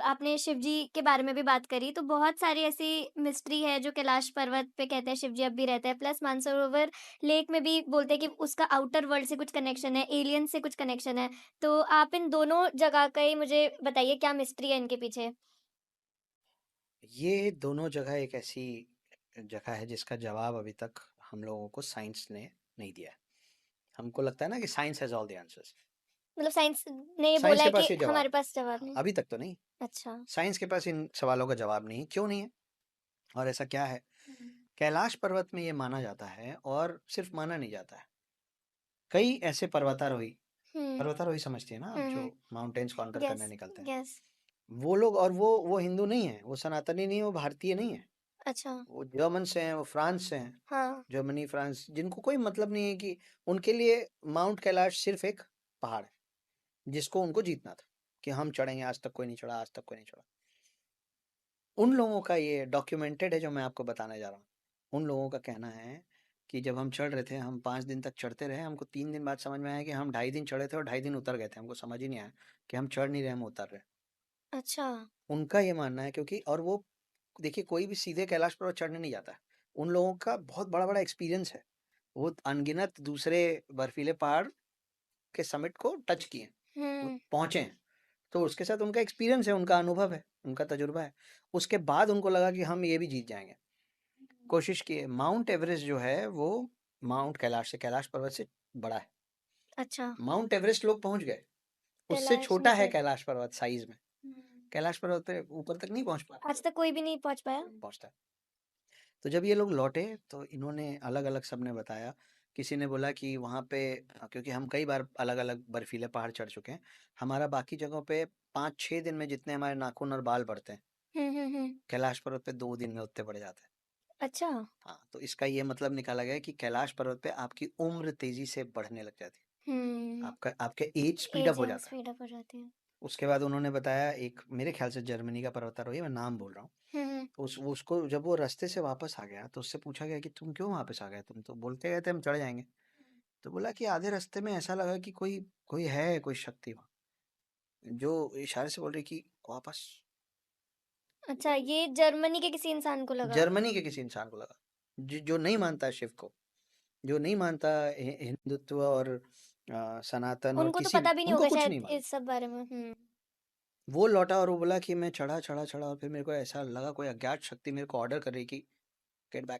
आपने शिव जी के बारे में भी बात करी, तो बहुत सारी ऐसी मिस्ट्री है जो कैलाश पर्वत पे कहते हैं शिव जी अब भी रहते हैं, प्लस मानसरोवर लेक में भी बोलते हैं कि उसका आउटर वर्ल्ड से कुछ कनेक्शन है, एलियन से कुछ कनेक्शन है। तो आप इन दोनों जगह का ही मुझे बताइए क्या मिस्ट्री है इनके पीछे? ये दोनों जगह एक ऐसी जगह है जिसका जवाब अभी तक हम लोगों को साइंस ने नहीं दिया है। हमको लगता है ना कि science has all the answers. मतलब साइंस ने ये साइंस बोला के है पास कि ये जवाब हमारे है। पास जवाब हाँ, नहीं। अभी तक तो नहीं। अच्छा। साइंस के पास इन सवालों का जवाब नहीं है। क्यों नहीं है? और ऐसा क्या है? हुँ। कैलाश पर्वत में ये माना जाता है, और सिर्फ माना नहीं जाता है। कई ऐसे पर्वतारोही, हुँ, पर्वतारोही समझती है ना आप, हुँ, जो हुँ। माउंटेन्स कॉन्कर करने यस, निकलते हैं। यस। वो लोग, और वो हिंदू नहीं है, वो सनातनी नहीं है, वो भारतीय नहीं है। अच्छा। वो जर्मन से हैं, वो फ्रांस से हैं। हाँ। जर्मनी, फ्रांस, जिनको कोई मतलब नहीं है कि उनके लिए माउंट कैलाश सिर्फ एक पहाड़ है जिसको उनको जीतना था, कि हम चढ़ेंगे, आज तक कोई नहीं चढ़ा, आज तक कोई नहीं चढ़ा। उन लोगों का ये डॉक्यूमेंटेड है जो मैं आपको बताने जा रहा हूँ। उन लोगों का कहना है कि जब हम चढ़ रहे थे, हम 5 दिन तक चढ़ते रहे, हमको 3 दिन बाद समझ में आया कि हम 2.5 दिन चढ़े थे और 2.5 दिन उतर गए थे। हमको समझ ही नहीं आया कि हम चढ़ नहीं रहे, हम उतर रहे। अच्छा। उनका ये मानना है, क्योंकि और वो देखिए, कोई भी सीधे कैलाश पर्वत चढ़ने नहीं जाता है। उन लोगों का बहुत बड़ा बड़ा एक्सपीरियंस है। वो अनगिनत दूसरे बर्फीले पहाड़ के समिट को टच किए, वो हुँ। पहुंचे हैं। तो उसके साथ उनका एक्सपीरियंस है, उनका अनुभव है, उनका तजुर्बा है। उसके बाद उनको लगा कि हम ये भी जीत जाएंगे। कोशिश किए। माउंट एवरेस्ट जो है वो माउंट कैलाश से, कैलाश पर्वत से बड़ा है। अच्छा। माउंट एवरेस्ट लोग पहुंच गए, उससे कैलाश छोटा है नीचे। कैलाश पर्वत साइज में। हुँ। कैलाश पर्वत पे ऊपर तक नहीं पहुंच पाता, आज तक कोई भी नहीं पहुँच पाया? पहुंचता है। तो जब ये लोग लौटे तो इन्होंने अलग अलग, सबने बताया। किसी ने बोला कि वहाँ पे, क्योंकि हम कई बार अलग अलग बर्फीले पहाड़ चढ़ चुके हैं, हमारा बाकी जगहों पे 5-6 दिन में जितने हमारे नाखून और बाल बढ़ते हैं, हुँ, हुँ, हुँ। कैलाश पर्वत पे 2 दिन में उतने बढ़ जाते हैं। अच्छा। हाँ, तो इसका ये मतलब निकाला गया कि कैलाश पर्वत पे आपकी उम्र तेजी से बढ़ने लग जाती है, हुँ। आपका आपके एज स्पीड अप हो एजिंग जाता है। स्पीड अप हो जाती है। उसके बाद उन्होंने बताया, एक मेरे ख्याल से जर्मनी का पर्वतारोही है, मैं नाम बोल रहा हूँ। हुँ, हुँ। उसको जब वो रास्ते से वापस आ गया तो उससे पूछा गया कि तुम क्यों वापस आ गए, तुम तो बोलते गए थे हम चढ़ जाएंगे। तो बोला कि आधे रास्ते में ऐसा लगा कि कोई कोई है, कोई शक्ति वहाँ, जो इशारे से बोल रही कि वापस। अच्छा, ये जर्मनी के किसी इंसान को लगा? जर्मनी के किसी इंसान को लगा, जो नहीं मानता है शिव को, जो नहीं मानता हिंदुत्व और सनातन, और उनको तो किसी पता भी नहीं उनको होगा कुछ शायद नहीं मालूम। इस सब बारे में। हुँ। वो लौटा और वो बोला कि मैं चढ़ा चढ़ा चढ़ा, और फिर मेरे को ऐसा लगा कोई अज्ञात शक्ति मेरे को ऑर्डर कर रही कि गेट बैक,